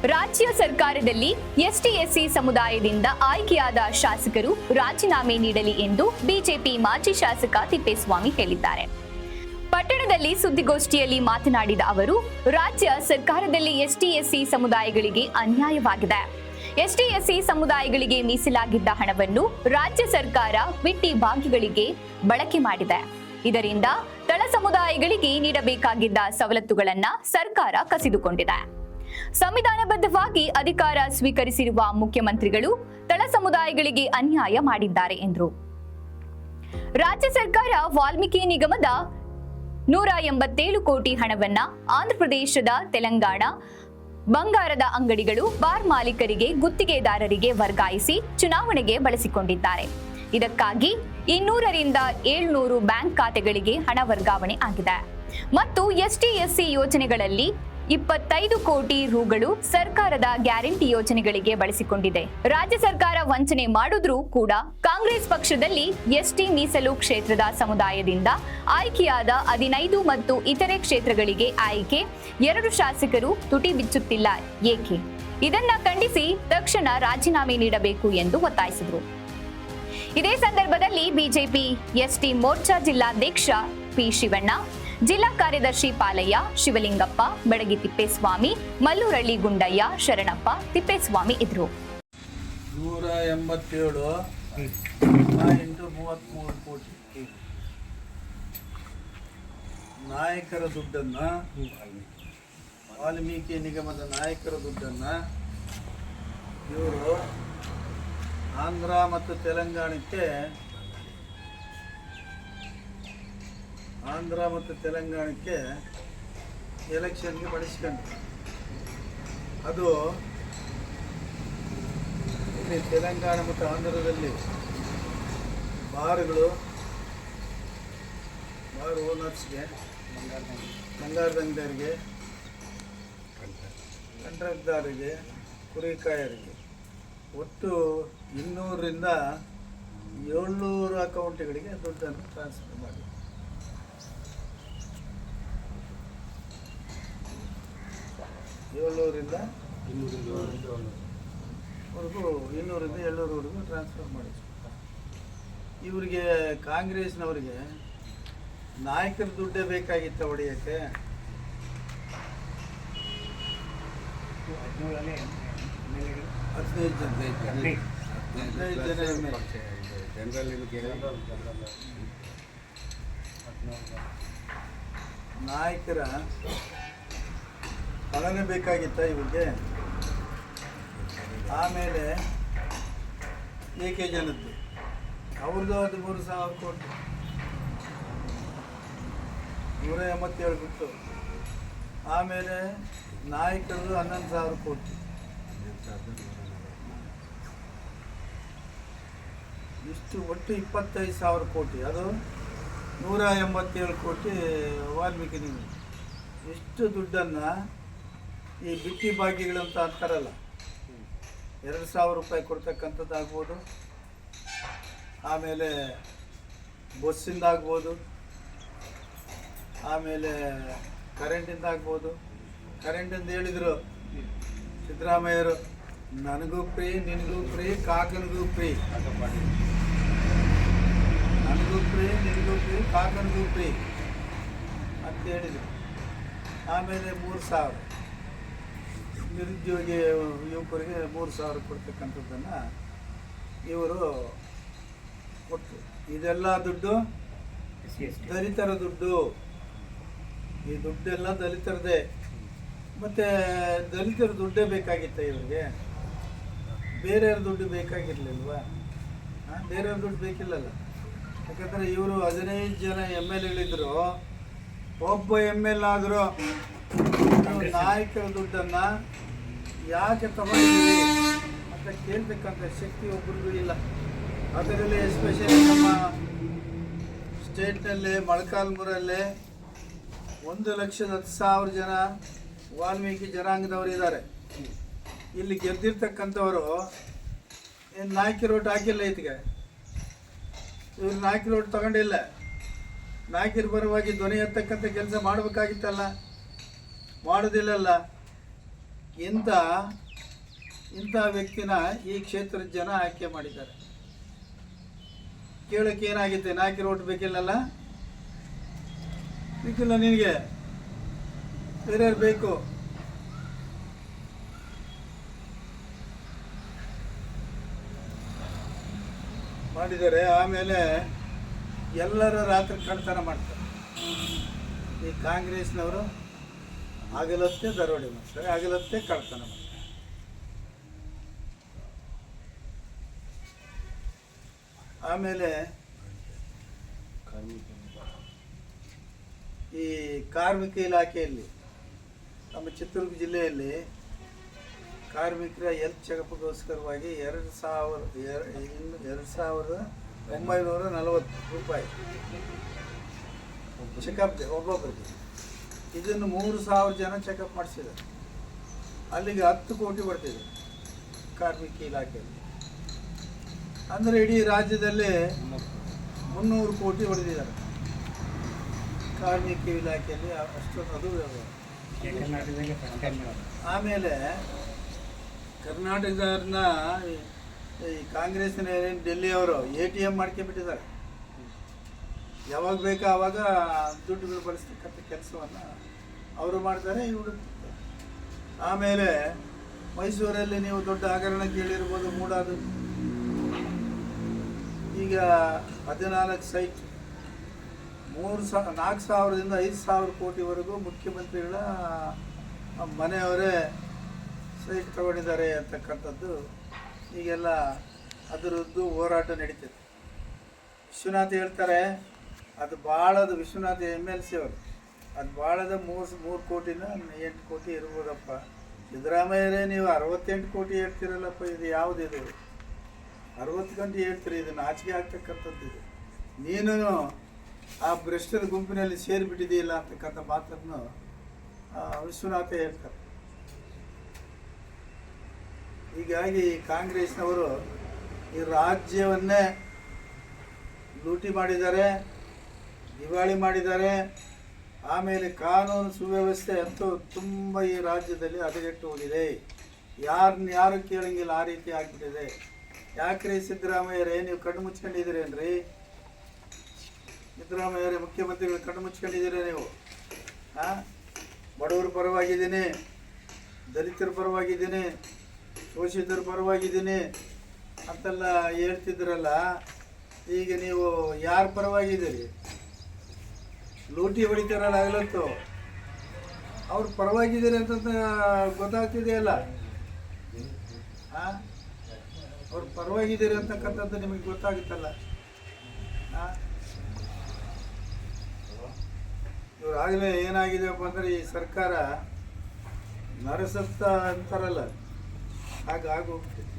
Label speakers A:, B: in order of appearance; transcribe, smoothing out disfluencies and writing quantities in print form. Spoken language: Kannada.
A: ರಾಜ್ಯ ಸರ್ಕಾರದಲ್ಲಿ ಎಸ್ಟಿ ಎಸ್ಸಿ ಸಮುದಾಯದಿಂದ ಆಯ್ಕೆಯಾದ ಶಾಸಕರು ರಾಜೀನಾಮೆ ನೀಡಲಿ ಎಂದು ಬಿಜೆಪಿ ಮಾಜಿ ಶಾಸಕ ತಿಪ್ಪೇಸ್ವಾಮಿ ಹೇಳಿದ್ದಾರೆ. ಪಟ್ಟಣದಲ್ಲಿ ಸುದ್ದಿಗೋಷ್ಠಿಯಲ್ಲಿ ಮಾತನಾಡಿದ ಅವರು, ರಾಜ್ಯ ಸರ್ಕಾರದಲ್ಲಿ ಎಸ್ಟಿ ಎಸ್ಸಿ ಸಮುದಾಯಗಳಿಗೆ ಅನ್ಯಾಯವಾಗಿದೆ. ಎಸ್ಟಿ ಎಸ್ಸಿ ಸಮುದಾಯಗಳಿಗೆ ಮೀಸಲಾಗಿದ್ದ ಹಣವನ್ನು ರಾಜ್ಯ ಸರ್ಕಾರ ಬಿಟ್ಟಿ ಭಾಗಿಗಳಿಗೆ ಬಳಕೆ ಮಾಡಿದೆ. ಇದರಿಂದ ತಳ ಸಮುದಾಯಗಳಿಗೆ ನೀಡಬೇಕಾಗಿದ್ದ ಸವಲತ್ತುಗಳನ್ನು ಸರ್ಕಾರ ಕಸಿದುಕೊಂಡಿದೆ. ಸಂವಿಧಾನಬದ್ಧವಾಗಿ ಅಧಿಕಾರ ಸ್ವೀಕರಿಸಿರುವ ಮುಖ್ಯಮಂತ್ರಿಗಳು ತಳ ಸಮುದಾಯಗಳಿಗೆ ಅನ್ಯಾಯ ಮಾಡಿದ್ದಾರೆ ಎಂದರು. ರಾಜ್ಯ ಸರ್ಕಾರ ವಾಲ್ಮೀಕಿ ನಿಗಮದ 187 ಕೋಟಿ ಹಣವನ್ನ ಆಂಧ್ರಪ್ರದೇಶದ ತೆಲಂಗಾಣ ಬಂಗಾರದ ಅಂಗಡಿಗಳು ಬಾರ್ ಮಾಲೀಕರಿಗೆ ಗುತ್ತಿಗೆದಾರರಿಗೆ ವರ್ಗಾಯಿಸಿ ಚುನಾವಣೆಗೆ ಬಳಸಿಕೊಂಡಿದ್ದಾರೆ. ಇದಕ್ಕಾಗಿ 200 ರಿಂದ 700 ಬ್ಯಾಂಕ್ ಖಾತೆಗಳಿಗೆ ಹಣ ವರ್ಗಾವಣೆ ಆಗಿದೆ ಮತ್ತು ಎಸ್ಟಿ ಎಸ್ಸಿ ಯೋಜನೆಗಳಲ್ಲಿ 25 ಕೋಟಿ ರುಗಳು ಸರ್ಕಾರದ ಗ್ಯಾರಂಟಿ ಯೋಜನೆಗಳಿಗೆ ಬಳಸಿಕೊಂಡಿದೆ. ರಾಜ್ಯ ಸರ್ಕಾರ ವಂಚನೆ ಮಾಡಿದ್ರೂ ಕೂಡ ಕಾಂಗ್ರೆಸ್ ಪಕ್ಷದಲ್ಲಿ ಎಸ್ಟಿ ಮೀಸಲು ಕ್ಷೇತ್ರದ ಸಮುದಾಯದಿಂದ ಆಯ್ಕೆಯಾದ 15 ಮತ್ತು ಇತರೆ ಕ್ಷೇತ್ರಗಳಿಗೆ ಆಯ್ಕೆ 2 ಶಾಸಕರು ತುಟಿ ಬಿಚ್ಚುತ್ತಿಲ್ಲ ಏಕೆ? ಇದನ್ನ ಖಂಡಿಸಿ ತಕ್ಷಣ ರಾಜೀನಾಮೆ ನೀಡಬೇಕು ಎಂದು ಒತ್ತಾಯಿಸಿದರು. ಇದೇ ಸಂದರ್ಭದಲ್ಲಿ ಬಿಜೆಪಿ ಎಸ್ಟಿ ಮೋರ್ಚಾ ಜಿಲ್ಲಾಧ್ಯಕ್ಷ ಪಿ ಶಿವಣ್ಣ, ಜಿಲ್ಲಾ ಕಾರ್ಯದರ್ಶಿ ಪಾಲಯ್ಯ, ಶಿವಲಿಂಗಪ್ಪ, ಬೆಡಗಿ ತಿಪ್ಪೇಸ್ವಾಮಿ, ಮಲ್ಲೂರಳ್ಳಿ ಗುಂಡಯ್ಯ, ಶರಣಪ್ಪ, ತಿಪ್ಪೇಸ್ವಾಮಿ ಇದ್ರು.
B: 187 ಇಂಟು 33 ಕೋಟಿ ನಾಯಕರ ದುಡ್ಡನ್ನ, ವಾಲ್ಮೀಕಿ ನಿಗಮದ ನಾಯಕರ ದುಡ್ಡನ್ನ ಇವರು ಆಂಧ್ರ ಮತ್ತು ತೆಲಂಗಾಣಕ್ಕೆ ಎಲೆಕ್ಷನ್ಗೆ ಬಳಸ್ಕೊಂಡ್ರು. ಅದು ಇಲ್ಲಿ ತೆಲಂಗಾಣ ಮತ್ತು ಆಂಧ್ರದಲ್ಲಿ ಬಾರ್ ಓನರ್ಸ್ಗೆ, ಬಂಗಾರದಂಗರಿಗೆ, ಕಂಟ್ರಾಕ್ಟ್ದಾರರಿಗೆ, ಕುರಿಕಾಯರಿಗೆ ಒಟ್ಟು 200 ರಿಂದ 700 ಅಕೌಂಟ್ಗಳಿಗೆ ದುಡ್ಡನ್ನು ಟ್ರಾನ್ಸ್ಫರ್ ಮಾಡಿ 700 ರಿಂದ 700 ಟ್ರಾನ್ಸ್ಫರ್ ಮಾಡಿ. ಇವರಿಗೆ ಕಾಂಗ್ರೆಸ್ನವರಿಗೆ ನಾಯಕರ ದುಡ್ಡೇ ಬೇಕಾಗಿತ್ತ ಹೊಡೆಯಕ್ಕೆ. 15 ಜನ ನಾಯಕರ ಹಣನೇ ಬೇಕಾಗಿತ್ತ ಇವರಿಗೆ. ಆಮೇಲೆ ಏಕೆ ಜನದ್ದು ಅವ್ರದ್ದು 13,000 ಕೋಟಿ, 187 ಬಿಟ್ಟು. ಆಮೇಲೆ ನಾಯಕರದು 11,000 ಕೋಟಿ, ಇಷ್ಟು ಒಟ್ಟು 25,000 ಕೋಟಿ. ಅದು 187 ಕೋಟಿ ವಾಲ್ಮೀಕಿ ನಿಗಮ. ಇಷ್ಟು ದುಡ್ಡನ್ನು ಈ ಬಿಟ್ಟಿ ಭಾಗ್ಯಗಳಂತ ಅಂತಾರಲ್ಲ, 2,000 ರೂಪಾಯಿ ಕೊಡ್ತಕ್ಕಂಥದ್ದು ಆಗ್ಬೋದು, ಆಮೇಲೆ ಬಸ್ಸಿಂದ ಆಗ್ಬೋದು, ಆಮೇಲೆ ಕರೆಂಟಿಂದ ಆಗ್ಬೋದು. ಕರೆಂಟಿಂದ ಹೇಳಿದರು ಸಿದ್ದರಾಮಯ್ಯರು, ನನಗೂ ಫ್ರೀ, ನಿನಗೂ ಫ್ರೀ, ಕಾಕನಿಗೂ ಫ್ರೀ, ನನಗೂ ಫ್ರೀ, ನಿನಗೂ ಫ್ರೀ, ಕಾಕನಿಗೂ ಫ್ರೀ ಅಂತ ಹೇಳಿದರು. ಆಮೇಲೆ 3,000 ನಿರುದ್ಯೋಗಿ ಯುವಕರಿಗೆ 3,000 ಕೊಡ್ತಕ್ಕಂಥದ್ದನ್ನು ಇವರು ಕೊಟ್ಟರು. ಇದೆಲ್ಲ ದುಡ್ಡು ದಲಿತರ ದುಡ್ಡು. ಈ ದುಡ್ಡೆಲ್ಲ ದಲಿತರದೇ. ಮತ್ತು ದಲಿತರ ದುಡ್ಡೇ ಬೇಕಾಗಿತ್ತ ಇವರಿಗೆ, ಬೇರೆಯವ್ರ ದುಡ್ಡು ಬೇಕಾಗಿರಲಿಲ್ವ? ಬೇರೆಯವ್ರ ದುಡ್ಡು ಬೇಕಿಲ್ಲಲ್ಲ. ಯಾಕಂದರೆ ಇವರು 15 ಜನ MLAಗಳಿದ್ರು, ಒಬ್ಬ ML ಆದರೂ ನಾಯಕರ ದುಡ್ಡನ್ನು ಯಾಕೆ ತಗೊಂಡಿದ್ದೀರಿ ಅಂತ ಕೇಳ್ತಕ್ಕಂಥ ಶಕ್ತಿ ಒಬ್ಬರಿಗೂ ಇಲ್ಲ. ಅದರಲ್ಲಿ ಎಸ್ಪೆಷಲಿ ನಮ್ಮ ಸ್ಟೇಟ್ನಲ್ಲಿ ಮೊಳಕಾಲ್ಮೂರಲ್ಲೇ 1,10,000 ಜನ ವಾಲ್ಮೀಕಿ ಜನಾಂಗದವರು ಇದ್ದಾರೆ. ಇಲ್ಲಿ ಗೆದ್ದಿರ್ತಕ್ಕಂಥವರು ಏನು ನಾಯಕಿ ರೋಟ್ ಹಾಕಿಲ್ಲ. ಇದಕ್ಕೆ ಇವರು ನಾಯಕಿ ರೋಟ್ ತಗೊಂಡಿಲ್ಲ. ನಾಯಕರ ಪರವಾಗಿ ಧ್ವನಿ ಎತ್ತಕ್ಕಂಥ ಕೆಲಸ ಮಾಡಬೇಕಾಗಿತ್ತಲ್ಲ, ಮಾಡೋದಿಲ್ಲಲ್ಲ. ಇಂಥ ವ್ಯಕ್ತಿನ ಈ ಕ್ಷೇತ್ರದ ಜನ ಆಯ್ಕೆ ಮಾಡಿದ್ದಾರೆ. ಕೇಳಕ್ಕೆ ಏನಾಗಿದೆ, 4 ಓಟ್ ಬೇಕಿಲ್ಲಲ್ಲ, ಬೇಕಿಲ್ಲ ನಿನಗೆ, ಬೇರೆ ಬೇಕು. ಮಾಡಿದ್ದಾರೆ. ಆಮೇಲೆ ಎಲ್ಲರ ರಾತ್ರಿ ಕಳ್ತನ ಮಾಡ್ತಾರೆ. ಈ ಕಾಂಗ್ರೆಸ್ನವರು ಆಗಲತ್ತೆ ದರೋಡೆ ಮಾಡ್ತಾರೆ, ಆಗಲತ್ತೆ ಕಳ್ತನ ಮಾಡ್ತಾರೆ. ಆಮೇಲೆ ಈ ಕಾರ್ಮಿಕ ಇಲಾಖೆಯಲ್ಲಿ ನಮ್ಮ ಚಿತ್ರದುರ್ಗ ಜಿಲ್ಲೆಯಲ್ಲಿ ಕಾರ್ಮಿಕರ ಹೆಲ್ತ್ ಚೆಕಪ್ಗೋಸ್ಕರವಾಗಿ 2,940 ರೂಪಾಯಿ ಚೆಕಪ್ ಒಬ್ಬೊಬ್ಬರಿಗೆ. ಇದನ್ನು 3,000 ಜನ ಚೆಕಪ್ ಮಾಡಿಸಿದ್ದಾರೆ. ಅಲ್ಲಿಗೆ 10 ಕೋಟಿ ಬರ್ತಿದೆ ಕಾರ್ಮಿಕ ಇಲಾಖೆಯಲ್ಲಿ. ಅಂದರೆ ಇಡೀ ರಾಜ್ಯದಲ್ಲಿ 300 ಕೋಟಿ ಹೊಡೆದಿದ್ದಾರೆ ಕಾರ್ಮಿಕ ಇಲಾಖೆಯಲ್ಲಿ. ಅಷ್ಟೊಂದು ಅದು ವ್ಯವಹಾರ. ಆಮೇಲೆ ಕರ್ನಾಟಕದವ್ರನ್ನ ಈ ಕಾಂಗ್ರೆಸ್ನ ಡೆಲ್ಲಿಯವರು ATM ಮಾಡ್ಕೊಂಡ್ಬಿಟ್ಟಿದ್ದಾರೆ. ಯಾವಾಗ ಬೇಕೋ ಆವಾಗ ದುಡ್ಡುಗಳು ಬಳಸ್ತಕ್ಕಂಥ ಕೆಲಸವನ್ನು ಅವರು ಮಾಡ್ತಾರೆ, ಇವರು. ಆಮೇಲೆ ಮೈಸೂರಲ್ಲಿ ನೀವು ದೊಡ್ಡ ಹಗರಣ ಕೇಳಿರ್ಬೋದು, ಮೂಡಾದು. ಈಗ 14 ಸೈಟ್ 4,000ದಿಂದ 5,000 ಕೋಟಿವರೆಗೂ ಮುಖ್ಯಮಂತ್ರಿಗಳ ಮನೆಯವರೇ ಸೈಟ್ ತಗೊಂಡಿದ್ದಾರೆ ಅಂತಕ್ಕಂಥದ್ದು ಈಗೆಲ್ಲ ಅದರದ್ದು ಹೋರಾಟ ನಡೀತಿದೆ. ವಿಶ್ವನಾಥ್ ಹೇಳ್ತಾರೆ ಅದು ಭಾಳದು, ವಿಶ್ವನಾಥ್ MLC ಅವರು, ಅದು ಭಾಳದ 3 ಕೋಟಿನ 8 ಕೋಟಿ ಇರ್ಬೋದಪ್ಪ. ಸಿದ್ದರಾಮಯ್ಯರೇ ನೀವು 68 ಕೋಟಿ ಹೇಳ್ತೀರಲ್ಲಪ್ಪ, ಇದು ಯಾವುದಿದು? 60 ಗಂಟೆ ಹೇಳ್ತೀರಿ, ಇದು ನಾಚಿಕೆ ಆಗ್ತಕ್ಕಂಥದ್ದು. ಇದು ನೀನು ಆ ಭ್ರಷ್ಟರ ಗುಂಪಿನಲ್ಲಿ ಸೇರಿಬಿಟ್ಟಿದೆಯಲ್ಲ ಅಂತಕ್ಕಂಥ ಮಾತನ್ನು ವಿಶ್ವನಾಥ ಹೇಳ್ತಾರೆ. ಹೀಗಾಗಿ ಕಾಂಗ್ರೆಸ್ನವರು ಈ ರಾಜ್ಯವನ್ನೇ ಲೂಟಿ ಮಾಡಿದ್ದಾರೆ, ದಿವಾಳಿ ಮಾಡಿದ್ದಾರೆ. ಆಮೇಲೆ ಕಾನೂನು ಸುವ್ಯವಸ್ಥೆ ಅಂತೂ ತುಂಬ ಈ ರಾಜ್ಯದಲ್ಲಿ ಹದಗೆಟ್ಟು ಹೋಗಿದೆ. ಯಾರು ಕೇಳಂಗಿಲ್ಲ, ಆ ರೀತಿ ಆಗಿಬಿಟ್ಟಿದೆ. ಯಾಕ್ರಿ ಸಿದ್ದರಾಮಯ್ಯರೇ ನೀವು ಕಣ್ಣು ಮುಚ್ಕೊಂಡಿದ್ದೀರೇನ್ರಿ? ಸಿದ್ದರಾಮಯ್ಯರೇ ಮುಖ್ಯಮಂತ್ರಿಗಳು ಕಣ್ಣು ಮುಚ್ಕೊಂಡಿದ್ದೀರಾ ನೀವು? ಬಡವರ ಪರವಾಗಿದ್ದೀನಿ, ದಲಿತರ ಪರವಾಗಿದ್ದೀನಿ, ಶೋಷಿತರ ಪರವಾಗಿದ್ದೀನಿ ಅಂತೆಲ್ಲ ಹೇಳ್ತಿದ್ರಲ್ಲ, ಈಗ ನೀವು ಯಾರ ಪರವಾಗಿದ್ದೀರಿ? ಲೂಟಿ ಹೊಡಿತಾರಲ್ಲ ಆಗಲತ್ತು, ಅವ್ರ ಪರವಾಗಿದ್ದೀರಿ ಅಂತ ಗೊತ್ತಾಗ್ತಿದೆಯಲ್ಲ. ಅವ್ರ ಪರವಾಗಿದ್ದೀರಿ ಅಂತಕ್ಕಂಥದ್ದು ನಿಮಗೆ ಗೊತ್ತಾಗುತ್ತಲ್ಲ. ಇವ್ರಾಗಲೇ ಏನಾಗಿದೆಯಪ್ಪ ಅಂದರೆ ಈ ಸರ್ಕಾರ ನರಸತ್ತ ಅಂತಾರಲ್ಲ, ಹಾಗಾಗೋಗ್ಬಿಟ್ಟಿದೆ.